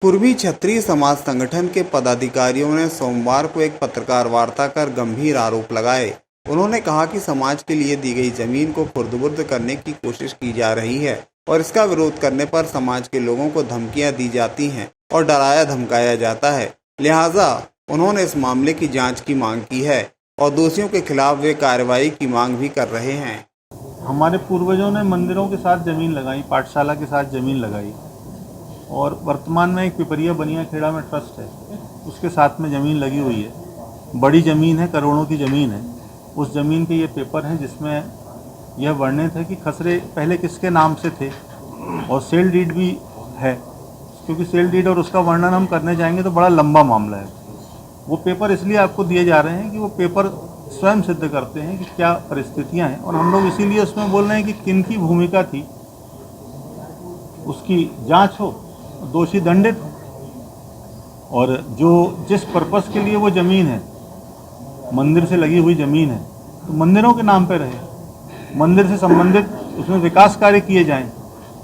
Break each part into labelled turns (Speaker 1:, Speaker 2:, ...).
Speaker 1: पूर्वी क्षत्रिय समाज संगठन के पदाधिकारियों ने सोमवार को एक पत्रकार वार्ता कर गंभीर आरोप लगाए। उन्होंने कहा कि समाज के लिए दी गई जमीन को खुर्द-बुर्द करने की कोशिश की जा रही है और इसका विरोध करने पर समाज के लोगों को धमकियां दी जाती हैं और डराया धमकाया जाता है। लिहाजा उन्होंने इस मामले की जांच की मांग की है और दोषियों के खिलाफ वे कार्रवाई की मांग भी कर रहे हैं।
Speaker 2: हमारे पूर्वजों ने मंदिरों के साथ ज़मीन लगाई, पाठशाला के साथ ज़मीन लगाई और वर्तमान में एक पिपरिया बनिया खेड़ा में ट्रस्ट है, उसके साथ में ज़मीन लगी हुई है। बड़ी ज़मीन है, करोड़ों की ज़मीन है। उस ज़मीन के ये पेपर हैं जिसमें यह वर्णित है कि खसरे पहले किसके नाम से थे और सेल डीड भी है, क्योंकि सेल डीड और उसका वर्णन हम करने जाएंगे तो बड़ा लंबा मामला है। वो पेपर इसलिए आपको दिए जा रहे हैं कि वो पेपर स्वयं सिद्ध करते हैं कि क्या परिस्थितियां हैं और हम लोग इसीलिए उसमें बोल रहे हैं कि किन की भूमिका थी, उसकी जांच हो, दोषी दंडित हो और जो जिस पर्पस के लिए वो ज़मीन है, मंदिर से लगी हुई ज़मीन है, तो मंदिरों के नाम पे रहे, मंदिर से संबंधित उसमें विकास कार्य किए जाएं।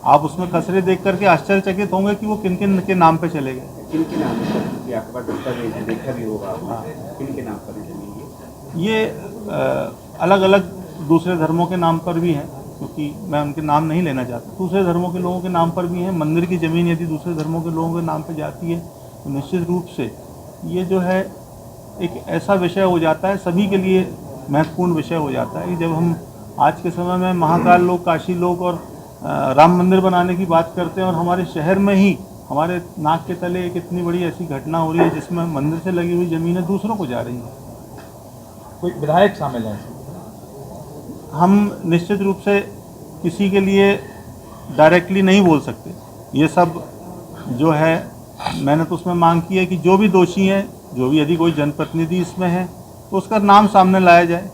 Speaker 2: आप उसमें खसरे देख करके आश्चर्यचकित होंगे कि वो किन किन के नाम पे चले गए।
Speaker 3: किन के नाम पर आपके पास दस्तावेज है, देखा भी होगा, किन के नाम पर है ज़मीन?
Speaker 2: ये अलग अलग दूसरे धर्मों के नाम पर भी हैं, क्योंकि मैं उनके नाम नहीं लेना चाहता। दूसरे धर्मों के लोगों के नाम पर भी हैं। मंदिर की ज़मीन यदि दूसरे धर्मों के लोगों के नाम पर जाती है तो निश्चित रूप से ये जो है एक ऐसा विषय हो जाता है, सभी के लिए महत्वपूर्ण विषय हो जाता है कि जब हम आज के समय में महाकाल लोग, काशी लोग और राम मंदिर बनाने की बात करते हैं और हमारे शहर में ही हमारे नाक के तले एक इतनी बड़ी ऐसी घटना हो रही है जिसमें मंदिर से लगी हुई ज़मीनें दूसरों को जा रही हैं।
Speaker 4: कोई विधायक शामिल हैं?
Speaker 2: हम निश्चित रूप से किसी के लिए डायरेक्टली नहीं बोल सकते। ये सब जो है, मैंने तो उसमें मांग की है कि जो भी दोषी हैं, जो भी यदि कोई जनप्रतिनिधि इसमें है तो उसका नाम सामने लाया जाए।